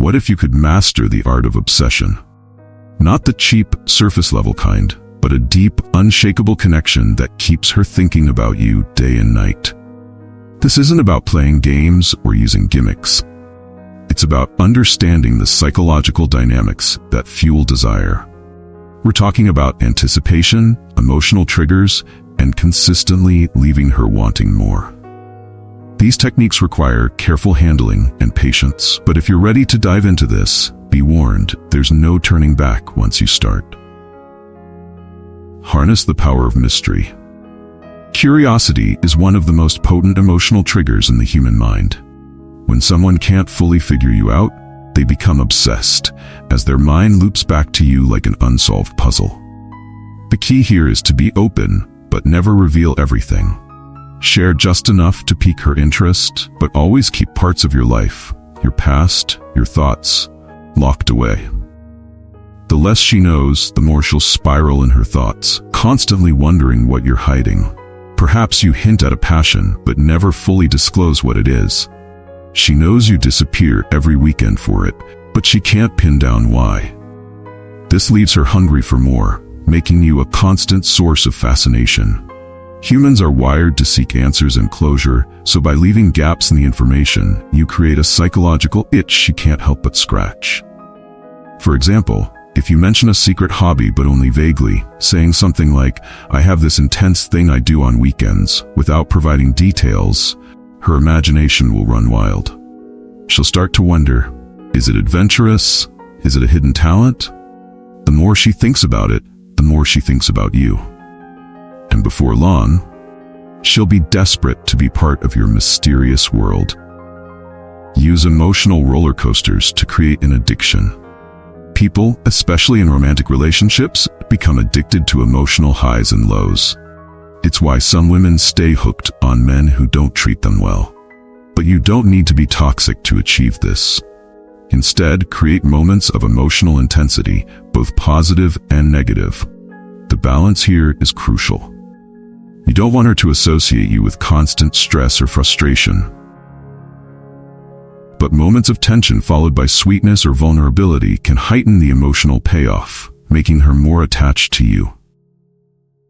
What if you could master the art of obsession? Not the cheap, surface-level kind, but a deep, unshakable connection that keeps her thinking about you day and night. This isn't about playing games or using gimmicks. It's about understanding the psychological dynamics that fuel desire. We're talking about anticipation, emotional triggers, and consistently leaving her wanting more. These techniques require careful handling and patience, but if you're ready to dive into this, be warned, there's no turning back once you start. Harness the power of mystery. Curiosity is one of the most potent emotional triggers in the human mind. When someone can't fully figure you out, they become obsessed, as their mind loops back to you like an unsolved puzzle. The key here is to be open, but never reveal everything. Share just enough to pique her interest, but always keep parts of your life, your past, your thoughts, locked away. The less she knows, the more she'll spiral in her thoughts, constantly wondering what you're hiding. Perhaps you hint at a passion, but never fully disclose what it is. She knows you disappear every weekend for it, but she can't pin down why. This leaves her hungry for more, making you a constant source of fascination. Humans are wired to seek answers and closure, so by leaving gaps in the information, you create a psychological itch she can't help but scratch. For example, if you mention a secret hobby but only vaguely, saying something like, "I have this intense thing I do on weekends," without providing details, her imagination will run wild. She'll start to wonder, is it adventurous? Is it a hidden talent? The more she thinks about it, the more she thinks about you. And before long, she'll be desperate to be part of your mysterious world. Use emotional roller coasters to create an addiction. People, especially in romantic relationships, become addicted to emotional highs and lows. It's why some women stay hooked on men who don't treat them well. But you don't need to be toxic to achieve this. Instead, create moments of emotional intensity, both positive and negative. The balance here is crucial. You don't want her to associate you with constant stress or frustration. But moments of tension followed by sweetness or vulnerability can heighten the emotional payoff, making her more attached to you.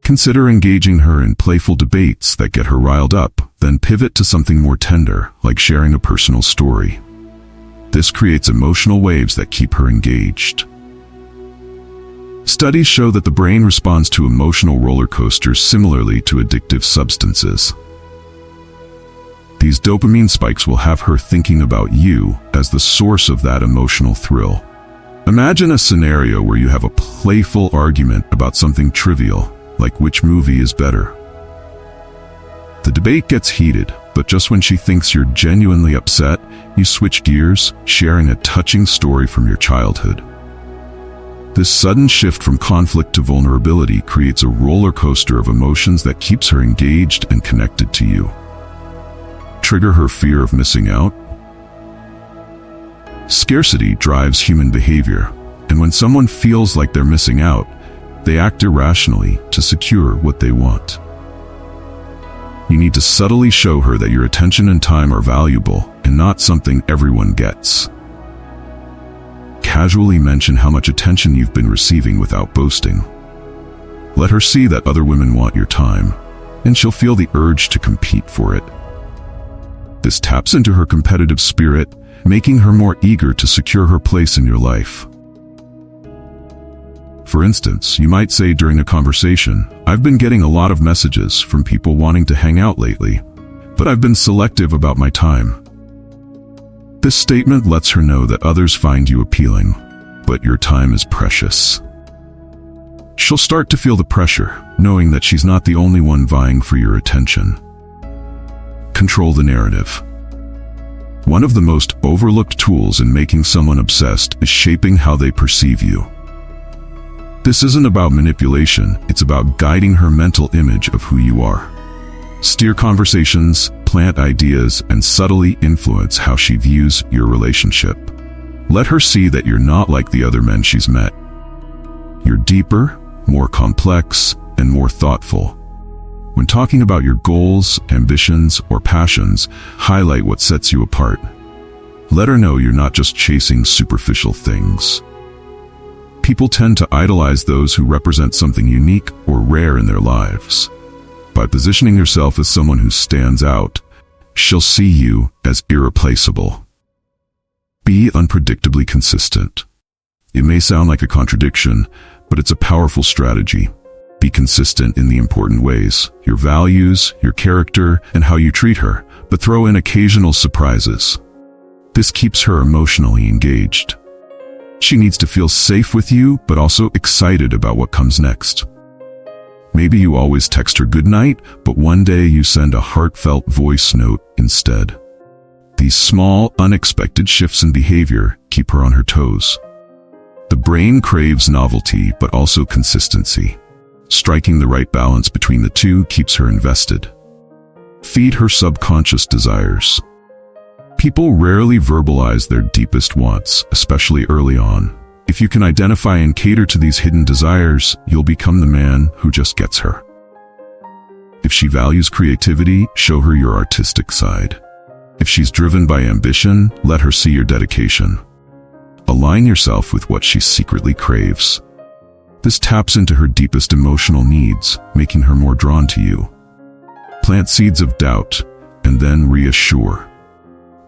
Consider engaging her in playful debates that get her riled up, then pivot to something more tender, like sharing a personal story. This creates emotional waves that keep her engaged. Studies show that the brain responds to emotional roller coasters similarly to addictive substances. These dopamine spikes will have her thinking about you as the source of that emotional thrill. Imagine a scenario where you have a playful argument about something trivial, like which movie is better. The debate gets heated, but just when she thinks you're genuinely upset, you switch gears, sharing a touching story from your childhood. This sudden shift from conflict to vulnerability creates a roller coaster of emotions that keeps her engaged and connected to you. Trigger her fear of missing out. Scarcity drives human behavior, and when someone feels like they're missing out, they act irrationally to secure what they want. You need to subtly show her that your attention and time are valuable and not something everyone gets. Casually mention how much attention you've been receiving without boasting. Let her see that other women want your time, and she'll feel the urge to compete for it. This taps into her competitive spirit, making her more eager to secure her place in your life. For instance, you might say during a conversation, "I've been getting a lot of messages from people wanting to hang out lately, but I've been selective about my time." This statement lets her know that others find you appealing, but your time is precious. She'll start to feel the pressure, knowing that she's not the only one vying for your attention. Control the narrative. One of the most overlooked tools in making someone obsessed is shaping how they perceive you. This isn't about manipulation, it's about guiding her mental image of who you are. Steer conversations, plant ideas, and subtly influence how she views your relationship. Let her see that you're not like the other men she's met. You're deeper, more complex, and more thoughtful. When talking about your goals, ambitions, or passions, highlight what sets you apart. Let her know you're not just chasing superficial things. People tend to idolize those who represent something unique or rare in their lives. By positioning yourself as someone who stands out, she'll see you as irreplaceable. Be unpredictably consistent. It may sound like a contradiction, but it's a powerful strategy. Be consistent in the important ways, your values, your character, and how you treat her, but throw in occasional surprises. This keeps her emotionally engaged. She needs to feel safe with you, but also excited about what comes next. Maybe you always text her goodnight, but one day you send a heartfelt voice note instead. These small, unexpected shifts in behavior keep her on her toes. The brain craves novelty, but also consistency. Striking the right balance between the two keeps her invested. Feed her subconscious desires. People rarely verbalize their deepest wants, especially early on. If you can identify and cater to these hidden desires, you'll become the man who just gets her. If she values creativity, show her your artistic side. If she's driven by ambition, let her see your dedication. Align yourself with what she secretly craves. This taps into her deepest emotional needs, making her more drawn to you. Plant seeds of doubt, and then reassure.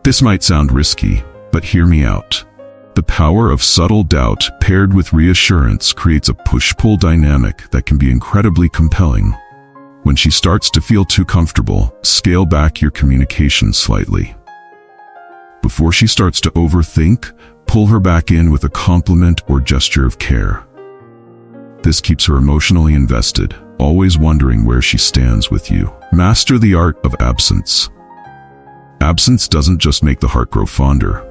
This might sound risky, but hear me out. The power of subtle doubt paired with reassurance creates a push-pull dynamic that can be incredibly compelling. When she starts to feel too comfortable, scale back your communication slightly. Before she starts to overthink, pull her back in with a compliment or gesture of care. This keeps her emotionally invested, always wondering where she stands with you. Master the art of absence. Absence doesn't just make the heart grow fonder,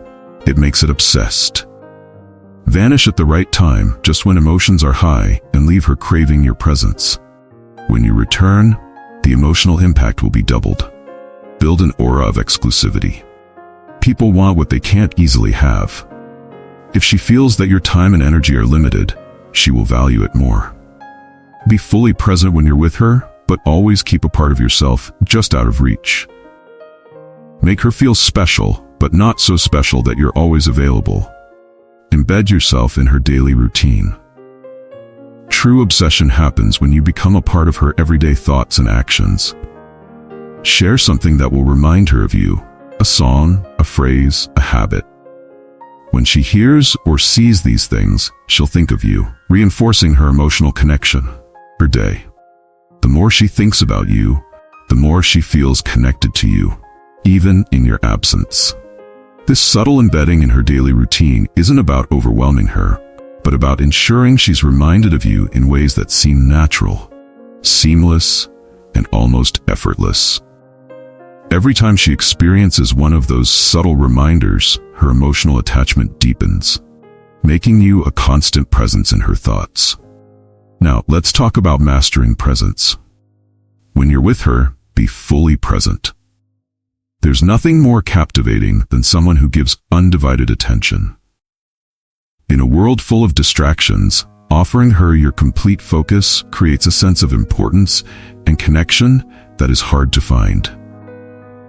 it makes it obsessed. Vanish at the right time, just when emotions are high, and leave her craving your presence. When you return, the emotional impact will be doubled. Build an aura of exclusivity. People want what they can't easily have. If she feels that your time and energy are limited, she will value it more. Be fully present when you're with her, but always keep a part of yourself just out of reach. Make her feel special, but not so special that you're always available. Embed yourself in her daily routine. True obsession happens when you become a part of her everyday thoughts and actions. Share something that will remind her of you, a song, a phrase, a habit. When she hears or sees these things, she'll think of you, reinforcing her emotional connection. Her day. The more she thinks about you, the more she feels connected to you, even in your absence. This subtle embedding in her daily routine isn't about overwhelming her, but about ensuring she's reminded of you in ways that seem natural, seamless, and almost effortless. Every time she experiences one of those subtle reminders, her emotional attachment deepens, making you a constant presence in her thoughts. Now, let's talk about mastering presence. When you're with her, be fully present. There's nothing more captivating than someone who gives undivided attention. In a world full of distractions, offering her your complete focus creates a sense of importance and connection that is hard to find.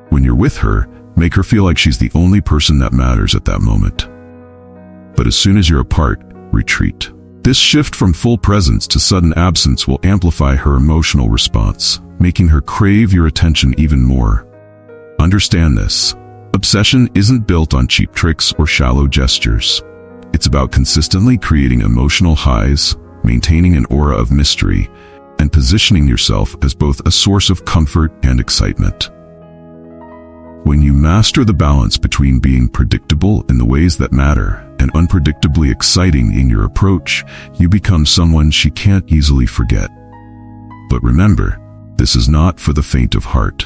When you're with her, make her feel like she's the only person that matters at that moment. But as soon as you're apart, retreat. This shift from full presence to sudden absence will amplify her emotional response, making her crave your attention even more. Understand this. Obsession isn't built on cheap tricks or shallow gestures. It's about consistently creating emotional highs, maintaining an aura of mystery, and positioning yourself as both a source of comfort and excitement. When you master the balance between being predictable in the ways that matter and unpredictably exciting in your approach, you become someone she can't easily forget. But remember, this is not for the faint of heart.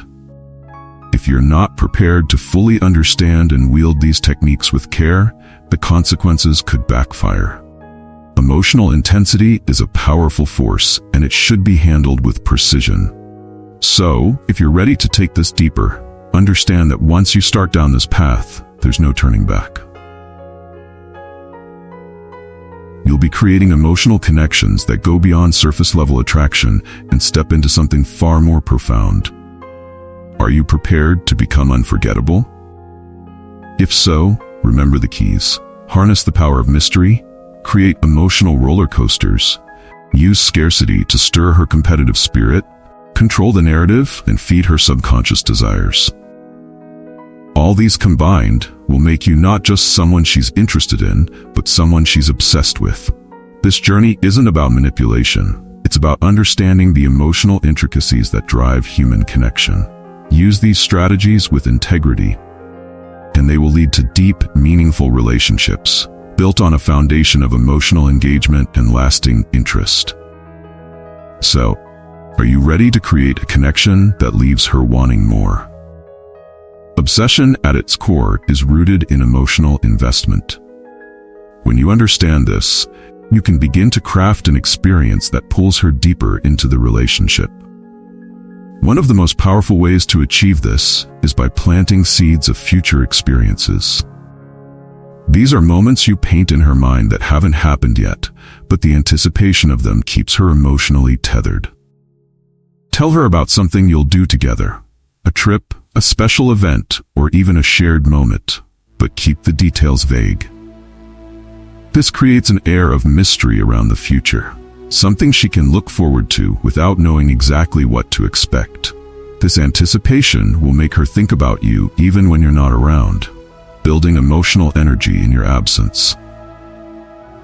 If you're not prepared to fully understand and wield these techniques with care, the consequences could backfire. Emotional intensity is a powerful force, and it should be handled with precision. So, if you're ready to take this deeper, understand that once you start down this path, there's no turning back. You'll be creating emotional connections that go beyond surface-level attraction and step into something far more profound. Are you prepared to become unforgettable? If so, remember the keys. Harness the power of mystery, create emotional roller coasters, use scarcity to stir her competitive spirit, control the narrative, and feed her subconscious desires. All these combined will make you not just someone she's interested in, but someone she's obsessed with. This journey isn't about manipulation. It's about understanding the emotional intricacies that drive human connection. Use these strategies with integrity, and they will lead to deep, meaningful relationships, built on a foundation of emotional engagement and lasting interest. So, are you ready to create a connection that leaves her wanting more? Obsession at its core is rooted in emotional investment. When you understand this, you can begin to craft an experience that pulls her deeper into the relationship. One of the most powerful ways to achieve this is by planting seeds of future experiences. These are moments you paint in her mind that haven't happened yet, but the anticipation of them keeps her emotionally tethered. Tell her about something you'll do together, a trip, a special event, or even a shared moment, but keep the details vague. This creates an air of mystery around the future, something she can look forward to without knowing exactly what to expect. This anticipation will make her think about you even when you're not around, building emotional energy in your absence.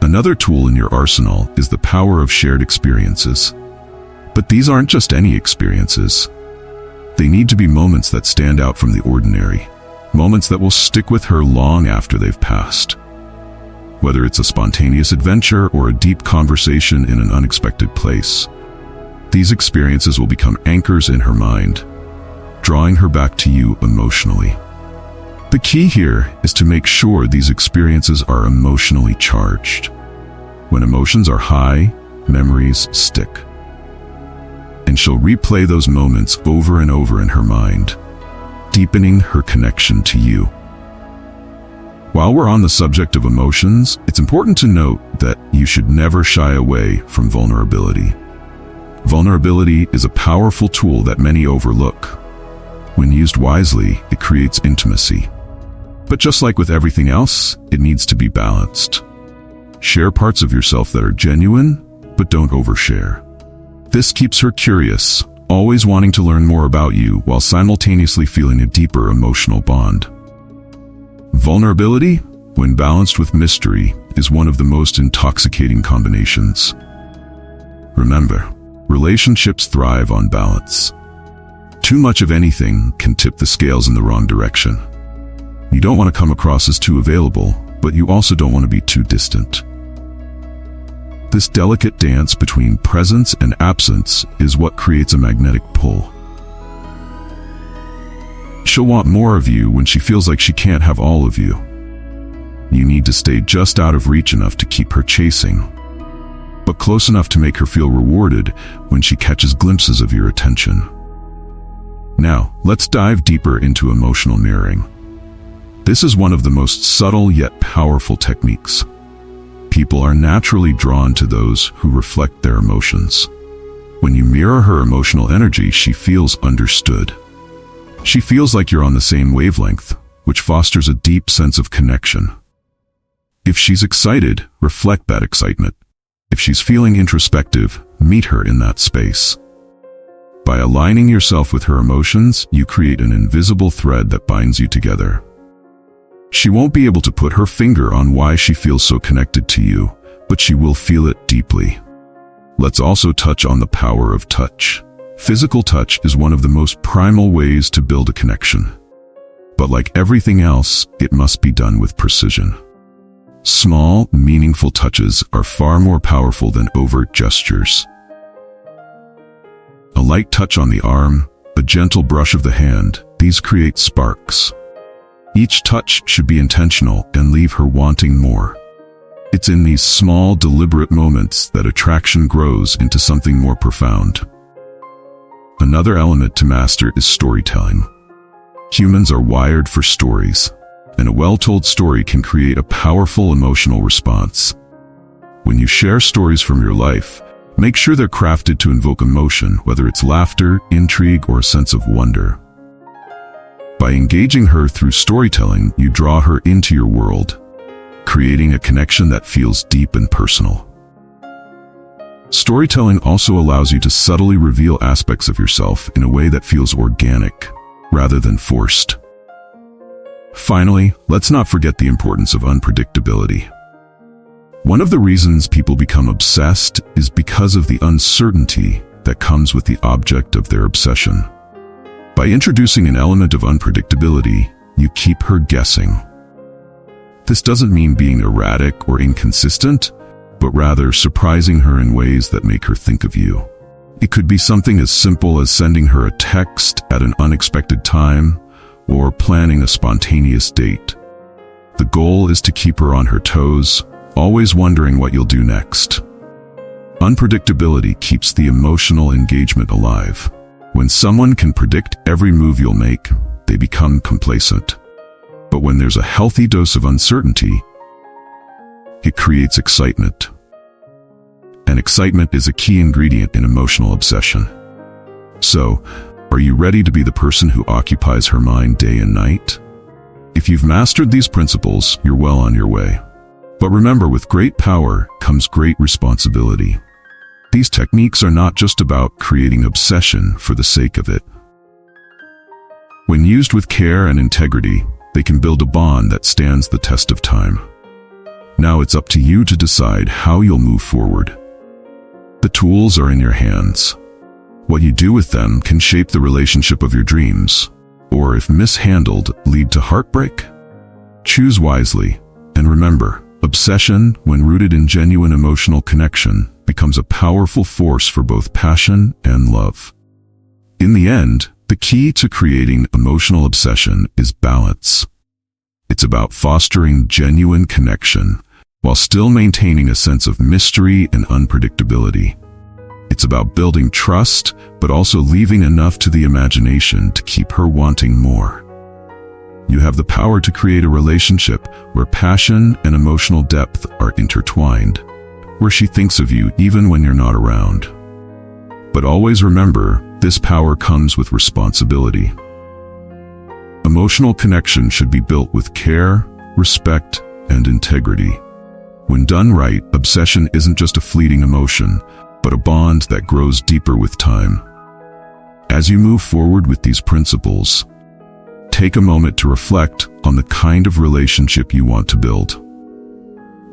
Another tool in your arsenal is the power of shared experiences. But these aren't just any experiences. They need to be moments that stand out from the ordinary, moments that will stick with her long after they've passed. Whether it's a spontaneous adventure or a deep conversation in an unexpected place, these experiences will become anchors in her mind, drawing her back to you emotionally. The key here is to make sure these experiences are emotionally charged. When emotions are high, memories stick. And she'll replay those moments over and over in her mind, deepening her connection to you. While we're on the subject of emotions, it's important to note that you should never shy away from vulnerability. Vulnerability is a powerful tool that many overlook. When used wisely, it creates intimacy. But just like with everything else, it needs to be balanced. Share parts of yourself that are genuine, but don't overshare. This keeps her curious, always wanting to learn more about you while simultaneously feeling a deeper emotional bond. Vulnerability, when balanced with mystery, is one of the most intoxicating combinations. Remember, relationships thrive on balance. Too much of anything can tip the scales in the wrong direction. You don't want to come across as too available, but you also don't want to be too distant. This delicate dance between presence and absence is what creates a magnetic pull. She'll want more of you when she feels like she can't have all of you. You need to stay just out of reach enough to keep her chasing, but close enough to make her feel rewarded when she catches glimpses of your attention. Now, let's dive deeper into emotional mirroring. This is one of the most subtle yet powerful techniques. People are naturally drawn to those who reflect their emotions. When you mirror her emotional energy, she feels understood. She feels like you're on the same wavelength, which fosters a deep sense of connection. If she's excited, reflect that excitement. If she's feeling introspective, meet her in that space. By aligning yourself with her emotions, you create an invisible thread that binds you together. She won't be able to put her finger on why she feels so connected to you, but she will feel it deeply. Let's also touch on the power of touch. Physical touch is one of the most primal ways to build a connection. But like everything else, it must be done with precision. Small, meaningful touches are far more powerful than overt gestures. A light touch on the arm, a gentle brush of the hand, these create sparks. Each touch should be intentional and leave her wanting more. It's in these small, deliberate moments that attraction grows into something more profound. Another element to master is storytelling. Humans are wired for stories, and a well-told story can create a powerful emotional response. When you share stories from your life, make sure they're crafted to invoke emotion, whether it's laughter, intrigue, or a sense of wonder. By engaging her through storytelling, you draw her into your world, creating a connection that feels deep and personal. Storytelling also allows you to subtly reveal aspects of yourself in a way that feels organic, rather than forced. Finally, let's not forget the importance of unpredictability. One of the reasons people become obsessed is because of the uncertainty that comes with the object of their obsession. By introducing an element of unpredictability, you keep her guessing. This doesn't mean being erratic or inconsistent, but rather surprising her in ways that make her think of you. It could be something as simple as sending her a text at an unexpected time or planning a spontaneous date. The goal is to keep her on her toes, always wondering what you'll do next. Unpredictability keeps the emotional engagement alive. When someone can predict every move you'll make, they become complacent. But when there's a healthy dose of uncertainty, it creates excitement. And excitement is a key ingredient in emotional obsession. So, are you ready to be the person who occupies her mind day and night? If you've mastered these principles, you're well on your way. But remember, with great power comes great responsibility. These techniques are not just about creating obsession for the sake of it. When used with care and integrity, they can build a bond that stands the test of time. Now it's up to you to decide how you'll move forward. The tools are in your hands. What you do with them can shape the relationship of your dreams, or if mishandled, lead to heartbreak. Choose wisely, and remember, obsession, when rooted in genuine emotional connection, becomes a powerful force for both passion and love. In the end, the key to creating emotional obsession is balance. It's about fostering genuine connection while still maintaining a sense of mystery and unpredictability. It's about building trust, but also leaving enough to the imagination to keep her wanting more. You have the power to create a relationship where passion and emotional depth are intertwined, where she thinks of you even when you're not around. But always remember, this power comes with responsibility. Emotional connection should be built with care, respect, and integrity. When done right, obsession isn't just a fleeting emotion, but a bond that grows deeper with time. As you move forward with these principles, take a moment to reflect on the kind of relationship you want to build.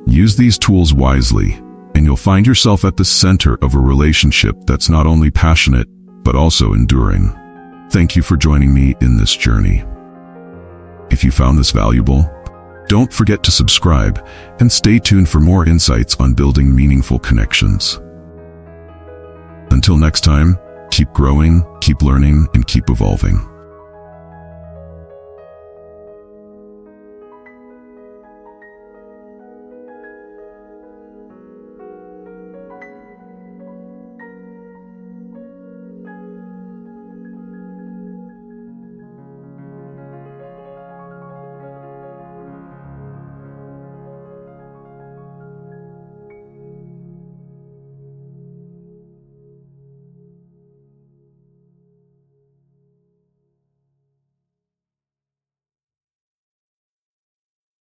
Use these tools wisely, and you'll find yourself at the center of a relationship that's not only passionate, but also enduring. Thank you for joining me in this journey. If you found this valuable, don't forget to subscribe and stay tuned for more insights on building meaningful connections. Until next time, keep growing, keep learning, and keep evolving.